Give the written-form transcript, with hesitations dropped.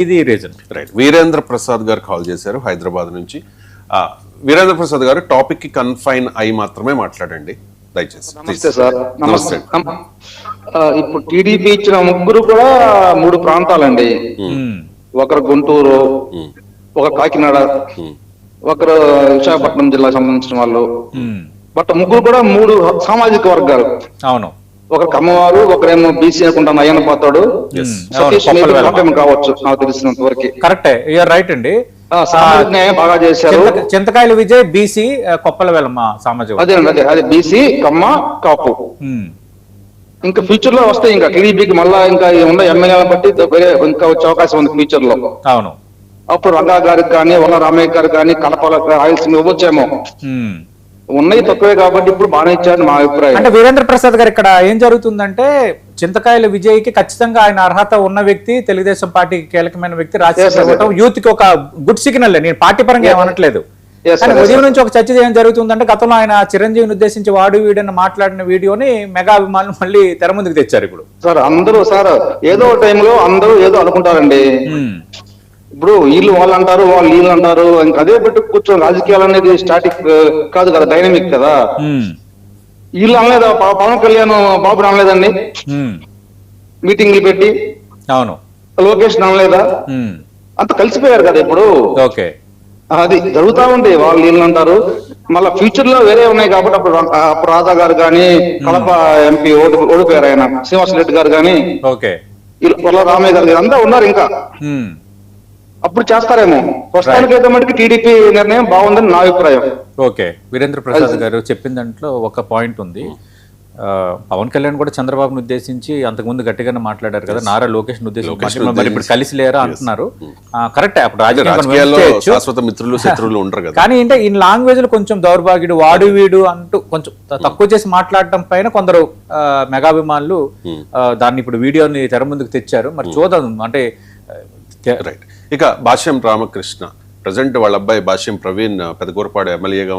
ఇది reason. Right. Virendra Prasad గారు call చేశారు హైదరాబాద్ నుంచి. వీరేంద్ర ప్రసాద్ గారు టాపిక్ కి కన్ఫైన్ అయి మాత్రమే మాట్లాడండి దయచేసి. నమస్తే సార్. నమస్తే. ఇప్పుడు టీడీపీ ఇచ్చిన ముగ్గురు కూడా 3 ప్రాంతాలండి. ఒకరు గుంటూరు, ఒక కాకినాడ, ఒకరు విశాఖపట్నం జిల్లాకు సంబంధించిన వాళ్ళు. బట్ ముగ్గురు కూడా 3 సామాజిక వర్గాలు. అవును. ఒకరు కమ్మవారు, ఒకరేమో బీసీ అనుకుంటాను అయ్యన్న పోతాడు, సతీష్ కావచ్చు నాకు తెలిసినంత వరకు. కరెక్టే, యూఆర్ రైట్ అండి. సామాజిక న్యాయం బాగా చేశారు. చింతకాయల విజయ్ బీసీ, కొప్పల వేలమ్మ సామాజిక. అదేనండి, అదే బీసీ, కమ్మ, కాపు. ఇంకా ఫ్యూచర్ లో వస్తాయి, ఇంకా టీడీపీకి మళ్ళా ఇంకా ఉన్న ఎమ్మెల్యేలను బట్టి ఇంకా వచ్చే అవకాశం ఉంది ఫ్యూచర్ లో. అవును. అప్పుడు రంగా గారికి కానీ, వల్ల రామయ్య గారు కానీ, కడపల ఆయుల్సింగ్ ఇవ్వచ్చేమో. ఉన్నాయి తక్కువే కాబట్టి ఇప్పుడు బాగానే ఇచ్చారు మా అభిప్రాయం. అంటే వీరేంద్ర ప్రసాద్ గారు ఇక్కడ ఏం జరుగుతుందంటే, చింతకాయల విజయ్కి ఖచ్చితంగా ఆయన అర్హత ఉన్న వ్యక్తి, తెలుగుదేశం పార్టీకి కీలకమైన వ్యక్తి, రాజకీయ యూత్ కి ఒక గుడ్ సిగ్నల్. నేను పార్టీ పరంగా ఏమనట్లేదు. ఉదయం నుంచి ఒక చర్చ ఏం జరుగుతుందంటే, గతంలో ఆయన చిరంజీవిని ఉద్దేశించి వాడు వీడని మాట్లాడిన వీడియోని మెగా అభిమానులు మళ్ళీ తెర ముందుకు తెచ్చారు. ఇప్పుడు సార్ అందరూ సార్ ఏదో టైంలో అందరూ ఏదో అనుకుంటారండి. ఇప్పుడు వీళ్ళు వాళ్ళు అంటారు, వాళ్ళు వీళ్ళు అంటారు, ఇంకా అదే పెట్టి కూర్చొని రాజకీయాలు అనేది స్టాటిక్ కాదు కదా, డైనమిక్ కదా. వీళ్ళు అనలేదా పవన్ కళ్యాణ్ బాబు అనలేదండి మీటింగ్లు పెట్టి? అవును. లోకేష్ అనలేదా? అంత కలిసిపోయారు కదా ఇప్పుడు. ఓకే, అది జరుగుతా ఉంది. వాళ్ళు వీళ్ళు అంటారు, మళ్ళీ ఫ్యూచర్ లో వేరే ఉన్నాయి కాబట్టి అప్పుడు రాధా గారు కానీ, కడప ఎంపీ ఓడిపోయారు ఆయన శ్రీనివాస్ రెడ్డి గారు కానీ, ఓకే, వల్ల రామయ్య గారు అంతా ఉన్నారు ఇంకా. అప్పుడు చేస్తారేమో. ప్రస్తుతానికి అయితే మటుకు టీడీపీ నిర్ణయం బాగుందని నా అభిప్రాయం. ఓకే, వీరేంద్ర ప్రసాద్ గారు చెప్పిన దాంట్లో ఒక పాయింట్ ఉంది. పవన్ కళ్యాణ్ కూడా చంద్రబాబును ఉద్దేశించి అంతకుముందు గట్టిగానే మాట్లాడారు కదా, నారా లోకేష్ ఉద్దేశించి మరి ఇప్పుడు కలిసి లేరా అంటున్నారు. కరెక్టే, అప్పుడు శాశ్వత మిత్రులు శత్రువులు ఉంటారు కదా. కానీ అంటే ఈ లాంగ్వేజ్ లో కొంచెం దౌర్భాగ్యుడు, వాడు వీడు అంటూ కొంచెం తక్కువ చేసి మాట్లాడటం పైన కొందరు మెగాభిమానులు దాన్ని ఇప్పుడు వీడియోని తెర ముందుకు తెచ్చారు. మరి చూద్దాం అంటే. రైట్. ఇక భాష్యం రామకృష్ణ, ప్రజెంట్ వాళ్ళ అబ్బాయి భాష్యం ప్రవీణ్ పెదకూరపాడు ఎమ్మెల్యేగా